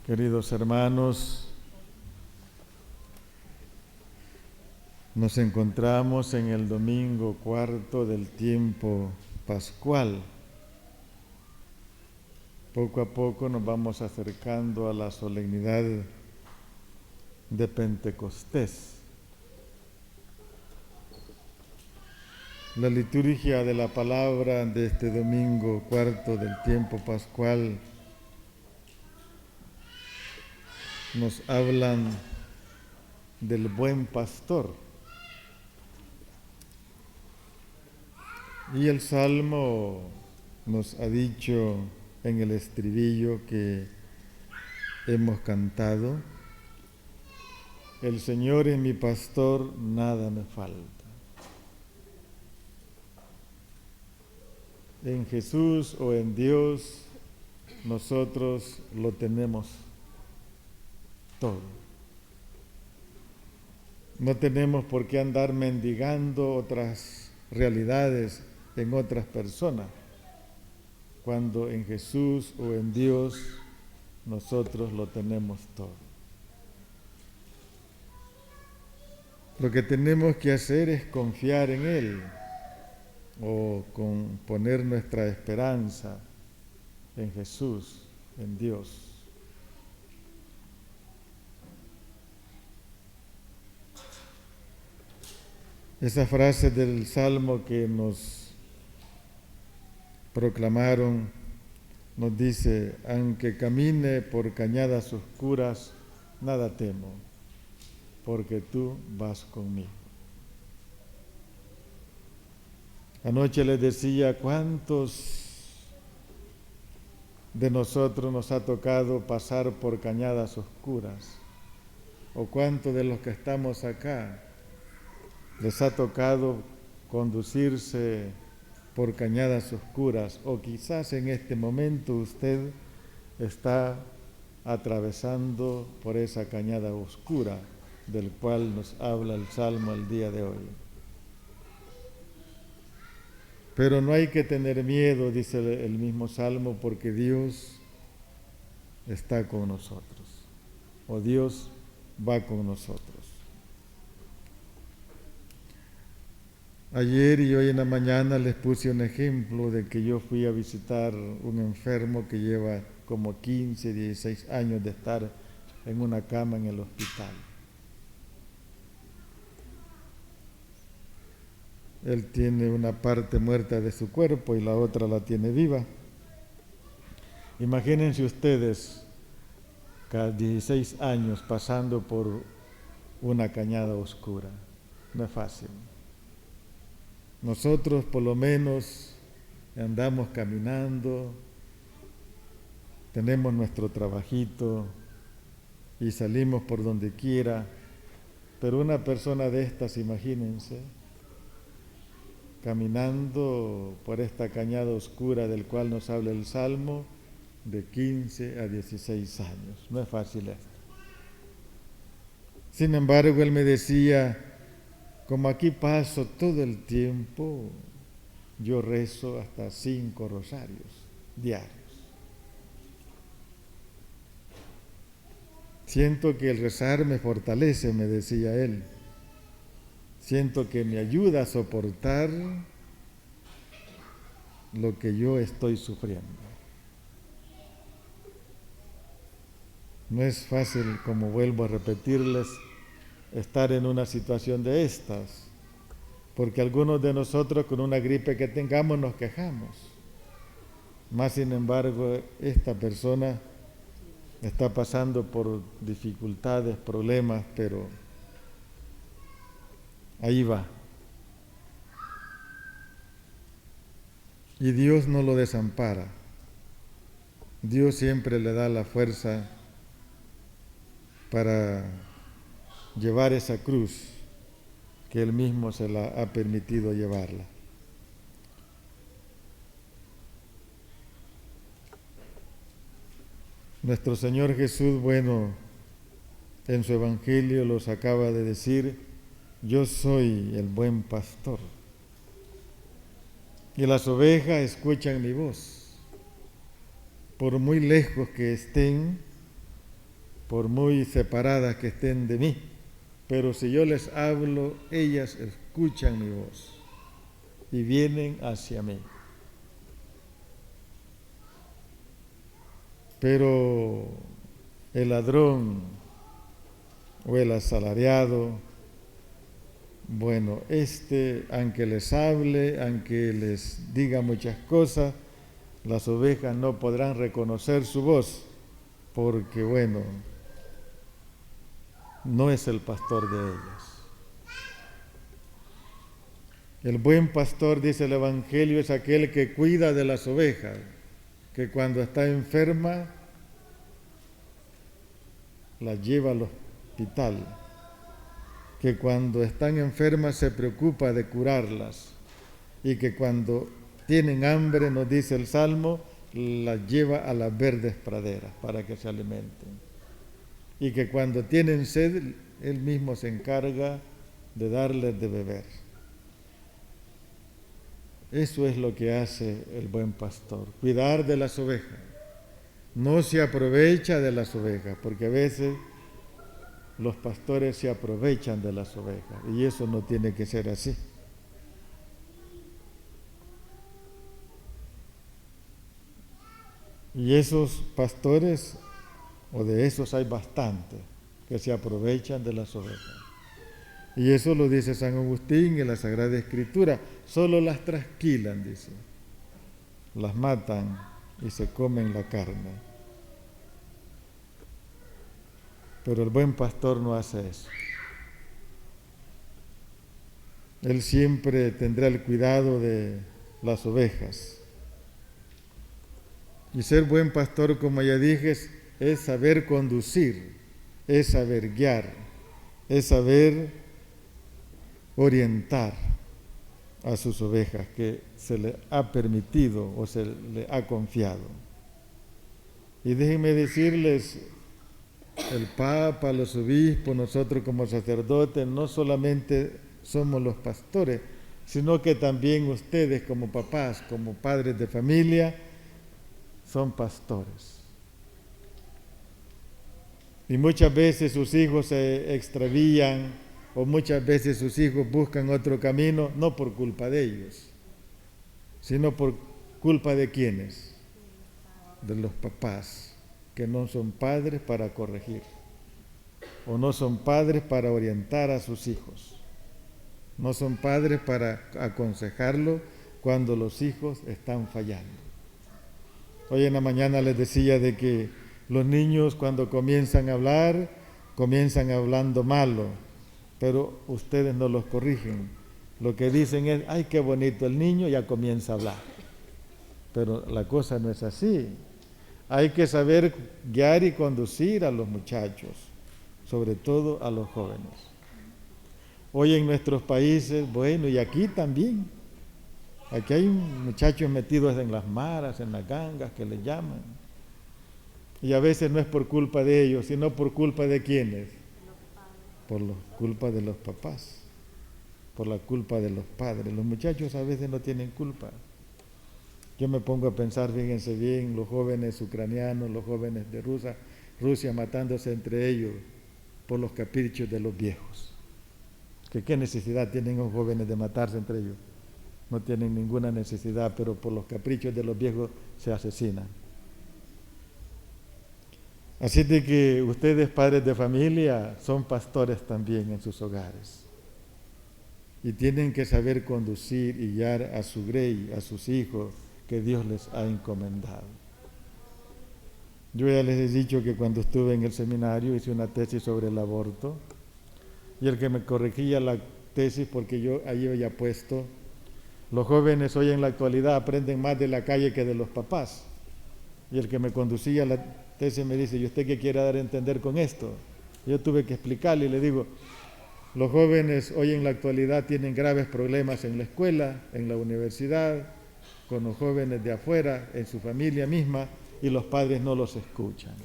Queridos hermanos, nos encontramos en el domingo cuarto del tiempo pascual. Poco a poco nos vamos acercando a la solemnidad de Pentecostés. La liturgia de la palabra de este domingo cuarto del tiempo pascual nos hablan del buen pastor. Y el Salmo nos ha dicho en el estribillo que hemos cantado: el Señor es mi pastor, nada me falta. En Jesús o en Dios nosotros lo tenemos todo. No tenemos por qué andar mendigando otras realidades en otras personas, cuando en Jesús o en Dios nosotros lo tenemos todo. Lo que tenemos que hacer es confiar en Él, o poner nuestra esperanza en Jesús, en Dios. Esa frase del Salmo que nos proclamaron nos dice: aunque camine por cañadas oscuras, nada temo, porque tú vas conmigo. Anoche les decía cuántos de nosotros nos ha tocado pasar por cañadas oscuras, o cuántos de los que estamos acá les ha tocado conducirse por cañadas oscuras, o quizás en este momento usted está atravesando por esa cañada oscura del cual nos habla el Salmo el día de hoy. Pero no hay que tener miedo, dice el mismo Salmo, porque Dios está con nosotros, o Dios va con nosotros. Ayer y hoy en la mañana les puse un ejemplo de que yo fui a visitar un enfermo que lleva como 15, 16 años de estar en una cama en el hospital. Él tiene una parte muerta de su cuerpo y la otra la tiene viva. Imagínense ustedes, cada 16 años pasando por una cañada oscura. No es fácil. Nosotros por lo menos andamos caminando, tenemos nuestro trabajito y salimos por donde quiera, pero una persona de estas, imagínense, caminando por esta cañada oscura del cual nos habla el Salmo, de 15 a 16 años. No es fácil esto. Sin embargo, él me decía: como aquí paso todo el tiempo, yo rezo hasta 5 rosarios diarios. Siento que el rezar me fortalece, me decía él. Siento que me ayuda a soportar lo que yo estoy sufriendo. No es fácil, como vuelvo a repetirles, estar en una situación de estas, porque algunos de nosotros con una gripe que tengamos nos quejamos. Más sin embargo, esta persona está pasando por dificultades, problemas, pero ahí va. Y Dios no lo desampara. Dios siempre le da la fuerza para llevar esa cruz que Él mismo se la ha permitido llevarla. Nuestro Señor Jesús, bueno, en su Evangelio los acaba de decir: yo soy el buen pastor, y las ovejas escuchan mi voz. Por muy lejos que estén, por muy separadas que estén de mí, pero si yo les hablo, ellas escuchan mi voz y vienen hacia mí. Pero el ladrón o el asalariado, bueno, aunque les hable, aunque les diga muchas cosas, las ovejas no podrán reconocer su voz, porque bueno, no es el pastor de ellas. El buen pastor, dice el Evangelio, es aquel que cuida de las ovejas, que cuando está enferma las lleva al hospital, que cuando están enfermas se preocupa de curarlas y que cuando tienen hambre, nos dice el Salmo, las lleva a las verdes praderas para que se alimenten. Y que cuando tienen sed, Él mismo se encarga de darles de beber. Eso es lo que hace el buen pastor, cuidar de las ovejas. No se aprovecha de las ovejas, porque a veces los pastores se aprovechan de las ovejas y eso no tiene que ser así. Y esos pastores, o de esos hay bastantes, que se aprovechan de las ovejas. Y eso lo dice San Agustín en la Sagrada Escritura, solo las trasquilan, dice, las matan y se comen la carne. Pero el buen pastor no hace eso. Él siempre tendrá el cuidado de las ovejas. Y ser buen pastor, como ya dije, es saber conducir, es saber guiar, es saber orientar a sus ovejas que se le ha permitido o se le ha confiado. Y déjenme decirles, el Papa, los obispos, nosotros como sacerdotes, no solamente somos los pastores, sino que también ustedes como papás, como padres de familia, son pastores. Y muchas veces sus hijos se extravían o muchas veces sus hijos buscan otro camino, no por culpa de ellos, sino por culpa de ¿quiénes? De los papás, que no son padres para corregir, o no son padres para orientar a sus hijos, no son padres para aconsejarlo cuando los hijos están fallando. Hoy en la mañana les decía de que los niños cuando comienzan a hablar, comienzan hablando malo, pero ustedes no los corrigen. Lo que dicen es, ay, qué bonito el niño, ya comienza a hablar. Pero la cosa no es así. Hay que saber guiar y conducir a los muchachos, sobre todo a los jóvenes. Hoy en nuestros países, bueno, y aquí también, aquí hay muchachos metidos en las maras, en las gangas que les llaman. Y a veces no es por culpa de ellos, sino por culpa de ¿quiénes? Por la culpa de los papás, por la culpa de los padres. Los muchachos a veces no tienen culpa. Yo me pongo a pensar, fíjense bien, los jóvenes ucranianos, los jóvenes de Rusia matándose entre ellos por los caprichos de los viejos. ¿Qué necesidad tienen los jóvenes de matarse entre ellos? No tienen ninguna necesidad, pero por los caprichos de los viejos se asesinan. Así de que ustedes, padres de familia, son pastores también en sus hogares. Y tienen que saber conducir y guiar a su grey, a sus hijos, que Dios les ha encomendado. Yo ya les he dicho que cuando estuve en el seminario hice una tesis sobre el aborto y el que me corregía la tesis, porque yo ahí había puesto, los jóvenes hoy en la actualidad aprenden más de la calle que de los papás. Y el que me conducía la tesis me dice, ¿y usted qué quiere dar a entender con esto? Yo tuve que explicarle y le digo, los jóvenes hoy en la actualidad tienen graves problemas en la escuela, en la universidad, con los jóvenes de afuera, en su familia misma, y los padres no los escuchan.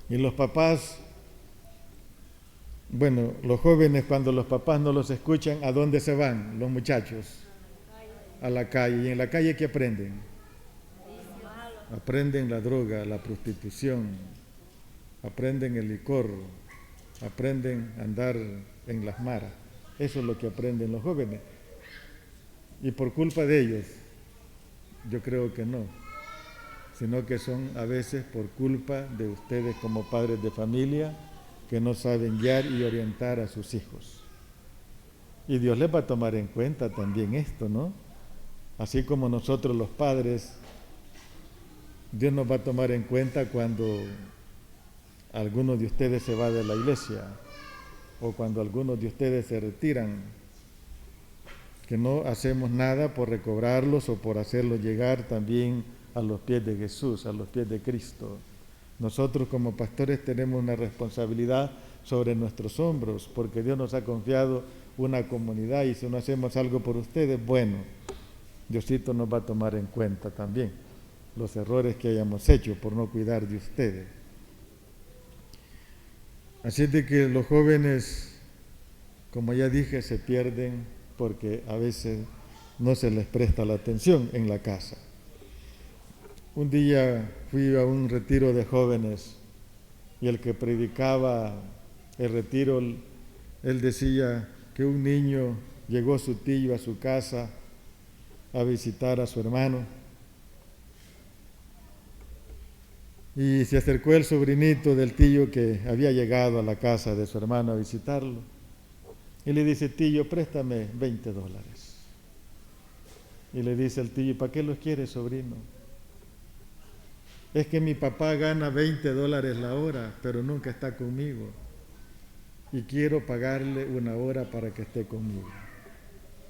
Y los papás, bueno, los jóvenes cuando los papás no los escuchan, ¿a dónde se van los muchachos? A la calle. ¿Y en la calle qué aprenden? Aprenden la droga, la prostitución, aprenden el licor, aprenden a andar en las maras. Eso es lo que aprenden los jóvenes. Y por culpa de ellos, yo creo que no, sino que son a veces por culpa de ustedes como padres de familia que no saben guiar y orientar a sus hijos. Y Dios les va a tomar en cuenta también esto, ¿no? Así como nosotros los padres, Dios nos va a tomar en cuenta cuando alguno de ustedes se va de la iglesia o cuando algunos de ustedes se retiran, que no hacemos nada por recobrarlos o por hacerlos llegar también a los pies de Jesús, a los pies de Cristo. Nosotros como pastores tenemos una responsabilidad sobre nuestros hombros, porque Dios nos ha confiado una comunidad y si no hacemos algo por ustedes, bueno, Diosito nos va a tomar en cuenta también los errores que hayamos hecho por no cuidar de ustedes. Así de que los jóvenes, como ya dije, se pierden porque a veces no se les presta la atención en la casa. Un día fui a un retiro de jóvenes y el que predicaba el retiro, él decía que un niño llegó su tío a su casa a visitar a su hermano y se acercó el sobrinito del tío que había llegado a la casa de su hermano a visitarlo y le dice: tío, préstame $20. Y le dice el tío: ¿para qué los quieres, sobrino? Es que mi papá gana $20 la hora, pero nunca está conmigo. Y quiero pagarle una hora para que esté conmigo.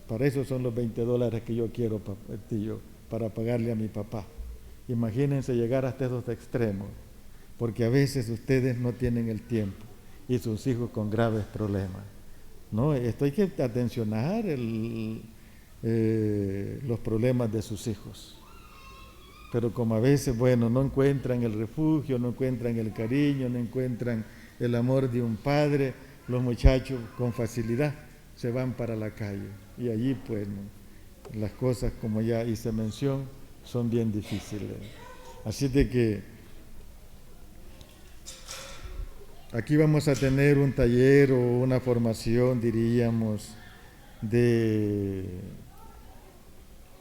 Para eso son los $20 que yo quiero, tío, para pagarle a mi papá. Imagínense llegar hasta esos extremos, porque a veces ustedes no tienen el tiempo y sus hijos con graves problemas. ¿No? Esto hay que atencionar los problemas de sus hijos. Pero como a veces, bueno, no encuentran el refugio, no encuentran el cariño, no encuentran el amor de un padre, los muchachos con facilidad se van para la calle. Y allí, pues, ¿no?, las cosas, como ya hice mención, son bien difíciles. Así de que aquí vamos a tener un taller o una formación, diríamos, de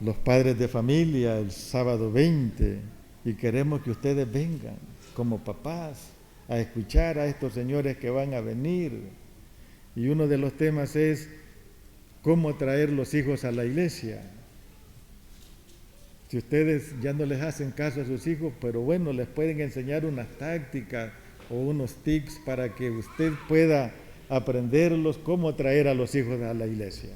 los padres de familia el sábado 20 y queremos que ustedes vengan como papás a escuchar a estos señores que van a venir. Y uno de los temas es cómo traer los hijos a la iglesia. Si ustedes ya no les hacen caso a sus hijos, pero bueno, les pueden enseñar unas tácticas o unos tips para que usted pueda aprenderlos cómo traer a los hijos a la iglesia.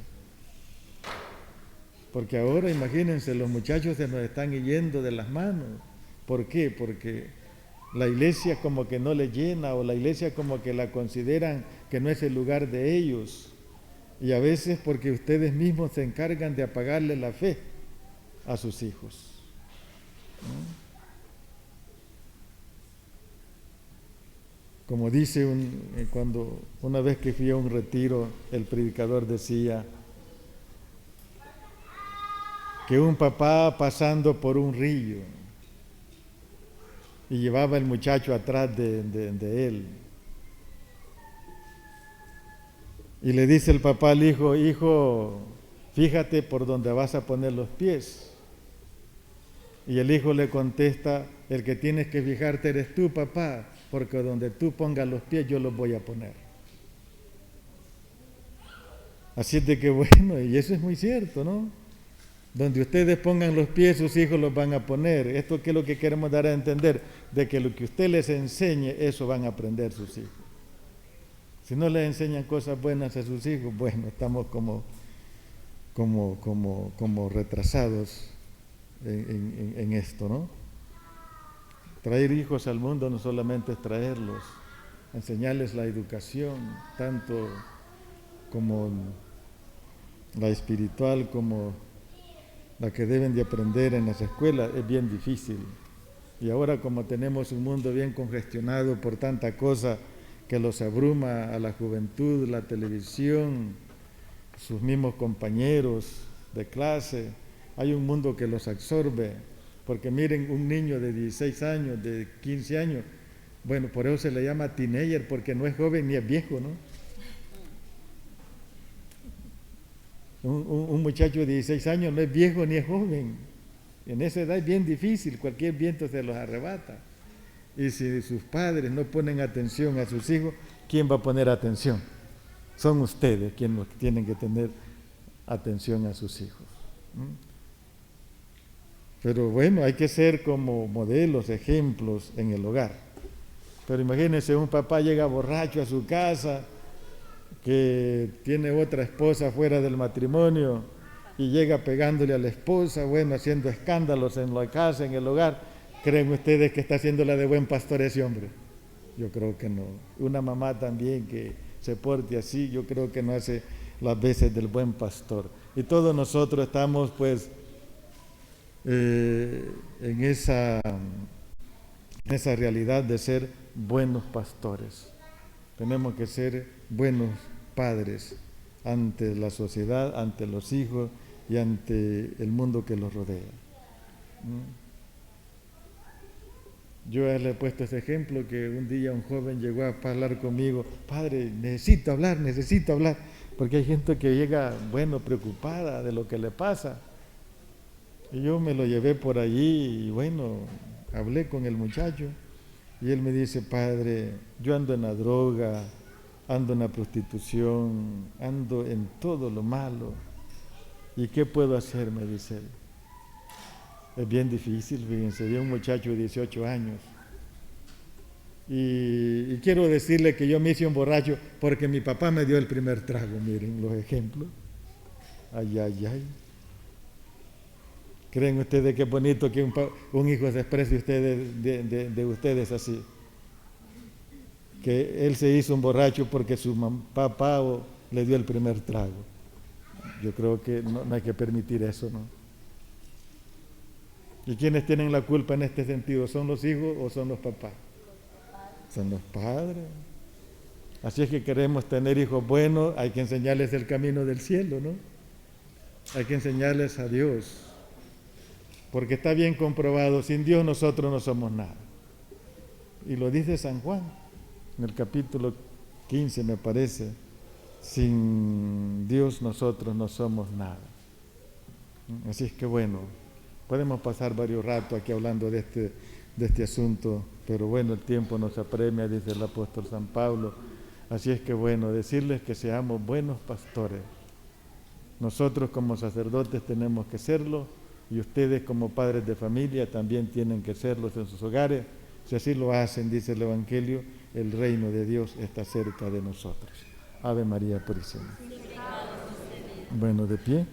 Porque ahora, imagínense, los muchachos se nos están yendo de las manos. ¿Por qué? Porque la iglesia como que no les llena o la iglesia como que la consideran que no es el lugar de ellos. Y a veces porque ustedes mismos se encargan de apagarle la fe a sus hijos, ¿no? Como dice cuando una vez que fui a un retiro, el predicador decía que un papá pasando por un río y llevaba el muchacho atrás de él. Y le dice el papá al hijo: hijo, fíjate por dónde vas a poner los pies. Y el hijo le contesta: el que tienes que fijarte eres tú, papá, porque donde tú pongas los pies yo los voy a poner. Así es de que bueno, y eso es muy cierto, ¿no? Donde ustedes pongan los pies, sus hijos los van a poner. Esto que es lo que queremos dar a entender, de que lo que usted les enseñe, eso van a aprender sus hijos. Si no les enseñan cosas buenas a sus hijos, bueno, estamos como retrasados en esto, ¿no? Traer hijos al mundo no solamente es traerlos, enseñarles la educación, tanto como la espiritual como la que deben de aprender en las escuelas, es bien difícil. Y ahora, como tenemos un mundo bien congestionado por tanta cosa que los abruma a la juventud, la televisión, sus mismos compañeros de clase, hay un mundo que los absorbe, porque miren, un niño de 16 años, de 15 años, Bueno, por eso se le llama teenager, porque no es joven ni es viejo, ¿no? Un muchacho de 16 años no es viejo ni es joven. En esa edad es bien difícil, cualquier viento se los arrebata. Y si sus padres no ponen atención a sus hijos, ¿quién va a poner atención? Son ustedes quienes tienen que tener atención a sus hijos. Pero bueno, hay que ser como modelos, ejemplos en el hogar. Pero imagínense, un papá llega borracho a su casa, que tiene otra esposa fuera del matrimonio y llega pegándole a la esposa, bueno, haciendo escándalos en la casa, en el hogar. ¿Creen ustedes que está haciendo la de buen pastor ese hombre? Yo creo que no. Una mamá también que se porte así, yo creo que no hace las veces del buen pastor. Y todos nosotros estamos pues en esa realidad de ser buenos pastores. Tenemos que ser buenos padres ante la sociedad, ante los hijos y ante el mundo que los rodea. Yo le he puesto ese ejemplo que un día un joven llegó a hablar conmigo: padre, necesito hablar, porque hay gente que llega, bueno, preocupada de lo que le pasa. Y yo me lo llevé por allí y bueno, hablé con el muchacho y él me dice: padre, yo ando en la droga, ando en la prostitución, ando en todo lo malo. ¿Y qué puedo hacer?, me dice él. Es bien difícil, fíjense, de un muchacho de 18 años. Y quiero decirle que yo me hice un borracho porque mi papá me dio el primer trago, miren los ejemplos. Ay, ay, ay. ¿Creen ustedes que es bonito que un hijo se exprese de ustedes así? Que él se hizo un borracho porque su papá le dio el primer trago. Yo creo que no hay que permitir eso, ¿no? ¿Y quiénes tienen la culpa en este sentido? ¿Son los hijos o son los papás? Son los padres. Así es que queremos tener hijos buenos, hay que enseñarles el camino del cielo, ¿no? Hay que enseñarles a Dios. Porque está bien comprobado, sin Dios nosotros no somos nada. Y lo dice San Juan, en el capítulo 15 me parece: sin Dios nosotros no somos nada. Así es que bueno, podemos pasar varios ratos aquí hablando de este asunto, pero bueno, el tiempo nos apremia, dice el apóstol San Pablo. Así es que bueno, decirles que seamos buenos pastores. Nosotros como sacerdotes tenemos que serlo, y ustedes como padres de familia también tienen que serlos en sus hogares. Si así lo hacen, dice el Evangelio, el reino de Dios está cerca de nosotros. Ave María Purísima. Bueno, de pie.